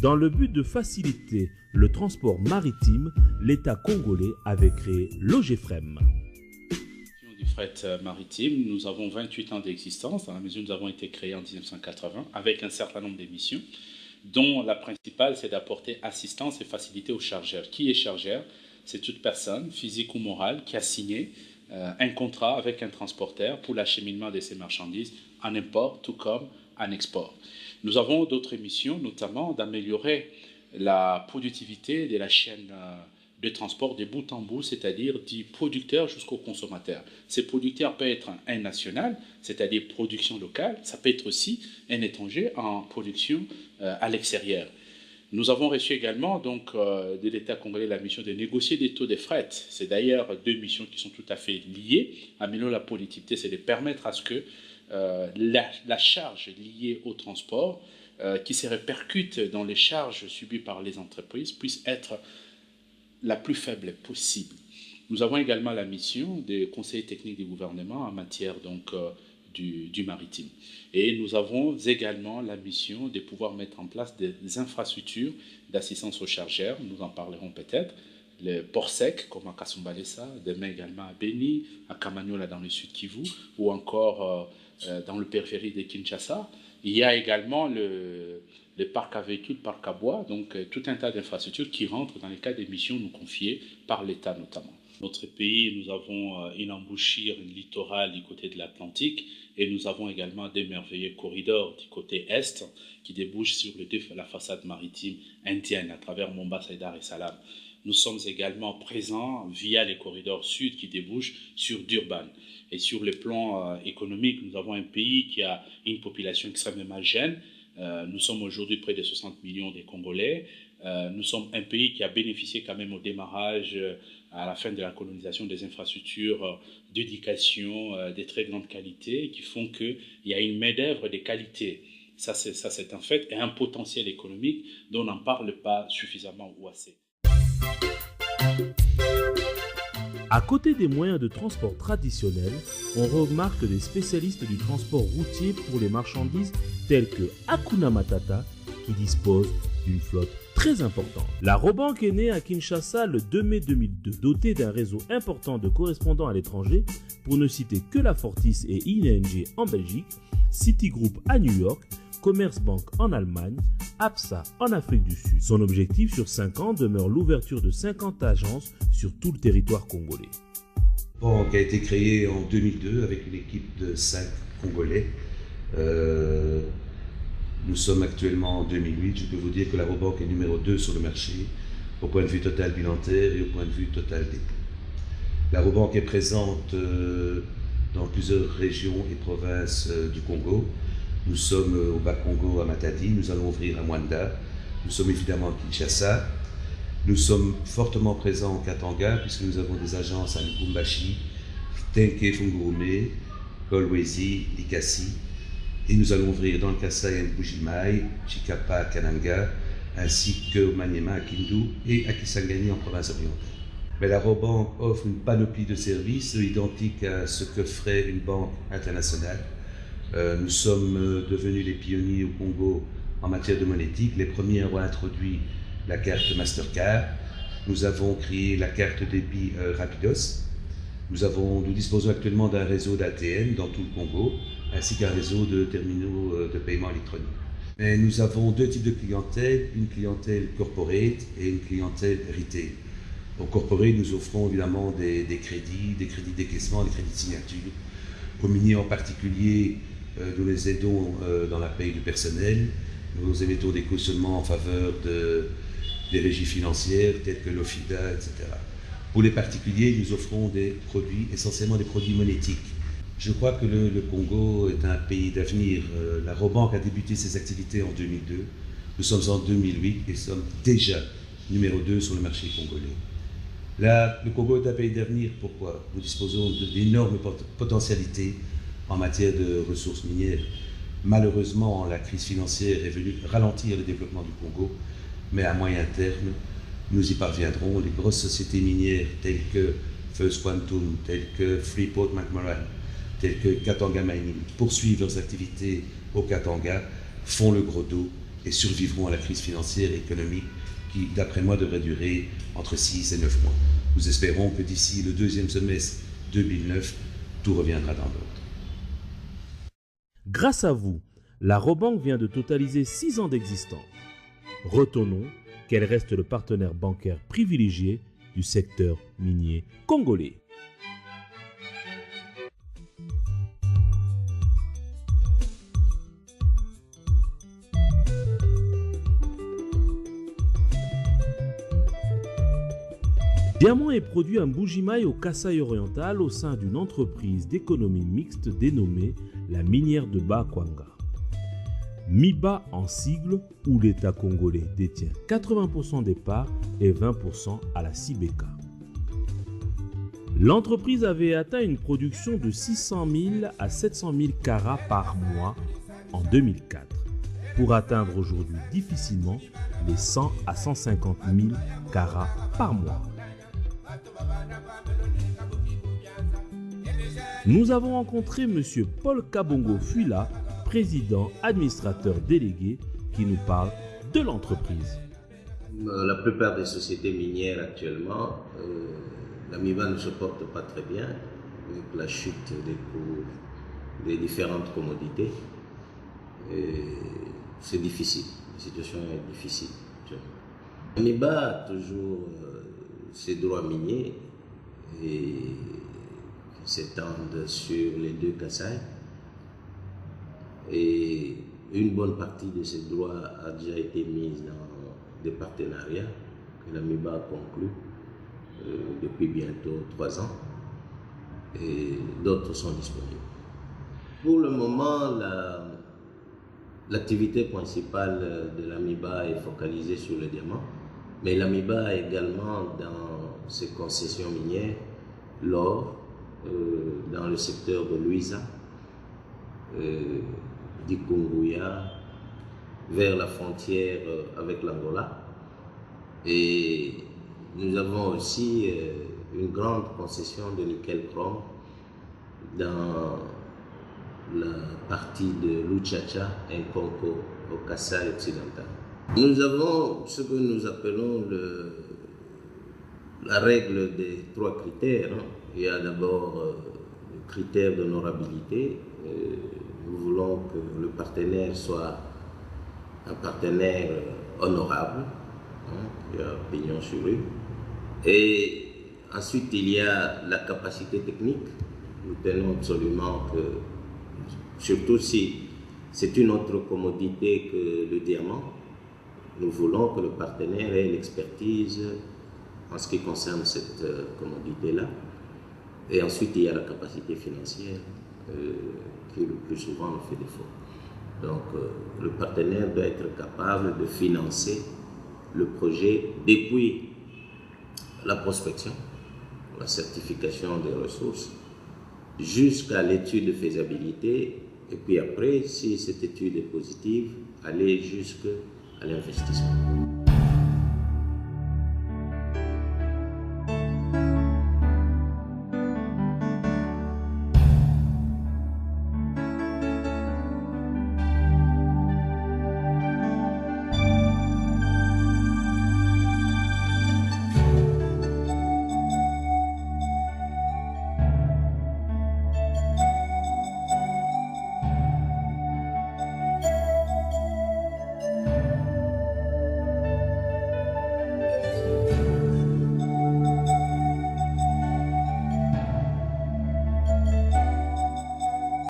Dans le but de faciliter le transport maritime, l'État congolais avait créé l'OGEFREM. Du fret maritime, nous avons 28 ans d'existence, dans la mesure où nous avons été créés en 1980, avec un certain nombre d'émissions, dont la principale, c'est d'apporter assistance et facilité aux chargeurs. Qui est chargeur? C'est toute personne, physique ou morale, qui a signé un contrat avec un transporteur pour l'acheminement de ces marchandises en import, tout comme en export. Nous avons d'autres émissions, notamment d'améliorer la productivité de la chaîne de transport de bout en bout, c'est-à-dire du producteur jusqu'au consommateur. Ces producteurs peuvent être un national, c'est-à-dire production locale, ça peut être aussi un étranger en production à l'extérieur. Nous avons reçu également donc, de l'État congolais la mission de négocier des taux de fret. C'est d'ailleurs deux missions qui sont tout à fait liées. Améliorer la productivité, c'est de permettre à ce que la charge liée au transport, qui se répercute dans les charges subies par les entreprises, puisse être la plus faible possible. Nous avons également la mission des conseillers techniques du gouvernement en matière donc, du maritime. Et nous avons également la mission de pouvoir mettre en place des infrastructures d'assistance aux chargeurs. Nous en parlerons peut-être. Les ports secs, comme à Kasumbalesa, demain également à Beni, à Kamanyola dans le sud Kivu, ou encore dans le périphérie de Kinshasa. Il y a également le parc à véhicules, parc à bois, donc tout un tas d'infrastructures qui rentrent dans les cas des missions nous confiées par l'État notamment. Notre pays, nous avons une embouchure, une littorale du côté de l'Atlantique et nous avons également des merveilleux corridors du côté est qui débouchent sur la façade maritime indienne à travers Mombasa et Dar es Salaam. Nous sommes également présents via les corridors sud qui débouchent sur Durban. Et sur le plan économique, nous avons un pays qui a une population extrêmement jeune. Nous sommes aujourd'hui près de 60 millions de Congolais. Nous sommes un pays qui a bénéficié quand même au démarrage, à la fin de la colonisation, des infrastructures d'éducation de très grande qualité qui font qu'il y a une main-d'œuvre de qualité. Ça, c'est un fait, et un potentiel économique dont on n'en parle pas suffisamment ou assez. À côté des moyens de transport traditionnels, on remarque des spécialistes du transport routier pour les marchandises tels que Hakuna Matata qui dispose d'une flotte très importante. La Robank est née à Kinshasa le 2 mai 2002, dotée d'un réseau important de correspondants à l'étranger, pour ne citer que la Fortis et ING en Belgique, Citigroup à New York, Commerzbank en Allemagne, APSA en Afrique du Sud. Son objectif sur 5 ans demeure l'ouverture de 50 agences sur tout le territoire congolais. La banque a été créée en 2002 avec une équipe de 5 Congolais. Nous sommes actuellement en 2008. Je peux vous dire que la Robank est numéro 2 sur le marché au point de vue total bilantaire et au point de vue total dépôt. La Robank est présente dans plusieurs régions et provinces du Congo. Nous sommes au Bas-Congo, à Matadi, nous allons ouvrir à Mwanda, nous sommes évidemment à Kinshasa, nous sommes fortement présents au Katanga puisque nous avons des agences à Lubumbashi, Tenke Fungurume, Kolwezi, Likasi, et nous allons ouvrir dans le Kasai à Mbujimai, Chikapa, Kananga, ainsi qu'au Maniema, à Kindu et à Kisangani en province orientale. Mais la Robank offre une panoplie de services identiques à ce que ferait une banque internationale. Nous sommes devenus les pionniers au Congo en matière de monétique. Les premiers ont introduit la carte Mastercard. Nous avons créé la carte débit Rapidos. Nous disposons actuellement d'un réseau d'ATM dans tout le Congo, ainsi qu'un réseau de terminaux de paiement électronique. Mais nous avons deux types de clientèle, une clientèle corporate et une clientèle retail. Au corporate, nous offrons évidemment des crédits décaissement, des crédits de signature. Aux miniers en particulier, nous les aidons dans la paie du personnel. Nous émettons des cautionnements en faveur des régies financières telles que l'OFIDA, etc. Pour les particuliers, nous offrons des produits, essentiellement des produits monétiques. Je crois que le Congo est un pays d'avenir. La Robank a débuté ses activités en 2002. Nous sommes en 2008 et sommes déjà numéro 2 sur le marché congolais. Là, le Congo est un pays d'avenir. Pourquoi? Nous disposons d'énormes potentialités en matière de ressources minières. Malheureusement, la crise financière est venue ralentir le développement du Congo, mais à moyen terme, nous y parviendrons. Les grosses sociétés minières telles que First Quantum, telles que Freeport-McMoRan, telles que Katanga Mining poursuivent leurs activités au Katanga, font le gros dos et survivront à la crise financière et économique qui, d'après moi, devrait durer entre 6 et 9 mois. Nous espérons que d'ici le deuxième semestre 2009, tout reviendra dans l'ordre. Grâce à vous, la Robank vient de totaliser 6 ans d'existence. Retenons qu'elle reste le partenaire bancaire privilégié du secteur minier congolais. Diamant est produit en Mbuji-Mayi au Kasaï oriental au sein d'une entreprise d'économie mixte dénommée la minière de Bakwanga. MIBA en sigle, où l'État congolais détient 80% des parts et 20% à la Sibeka. L'entreprise avait atteint une production de 600 000 à 700 000 carats par mois en 2004, pour atteindre aujourd'hui difficilement les 100 à 150 000 carats par mois. Nous avons rencontré M. Paul Kabongo Fuila, président administrateur délégué, qui nous parle de l'entreprise. La plupart des sociétés minières actuellement, la MIBA ne se porte pas très bien avec la chute des cours des différentes commodités. C'est difficile, la situation est difficile. La MIBA a toujours ses droits miniers et qui s'étendent sur les 2 Kasaï. Et une bonne partie de ces droits a déjà été mise dans des partenariats que la MIBA a conclus depuis bientôt 3 ans et d'autres sont disponibles. Pour le moment, l'activité principale de la MIBA est focalisée sur le diamant, mais la MIBA a également dans ses concessions minières l'or, dans le secteur de Luisa, d'Ikunguya, vers la frontière avec l'Angola. Et nous avons aussi une grande concession de nickel-chrome dans la partie de Luchacha et Nkonko au Kasaï occidental. Nous avons ce que nous appelons la règle des 3 critères. Il y a d'abord le critère d'honorabilité. Nous voulons que le partenaire soit un partenaire honorable, qui a pignon sur rue. Et ensuite, il y a la capacité technique. Nous tenons absolument que, surtout si c'est une autre commodité que le diamant, nous voulons que le partenaire ait l'expertise en ce qui concerne cette commodité-là. Et ensuite, il y a la capacité financière qui le plus souvent nous fait défaut. Donc, le partenaire doit être capable de financer le projet depuis la prospection, la certification des ressources, jusqu'à l'étude de faisabilité. Et puis après, si cette étude est positive, aller jusqu'à l'investissement.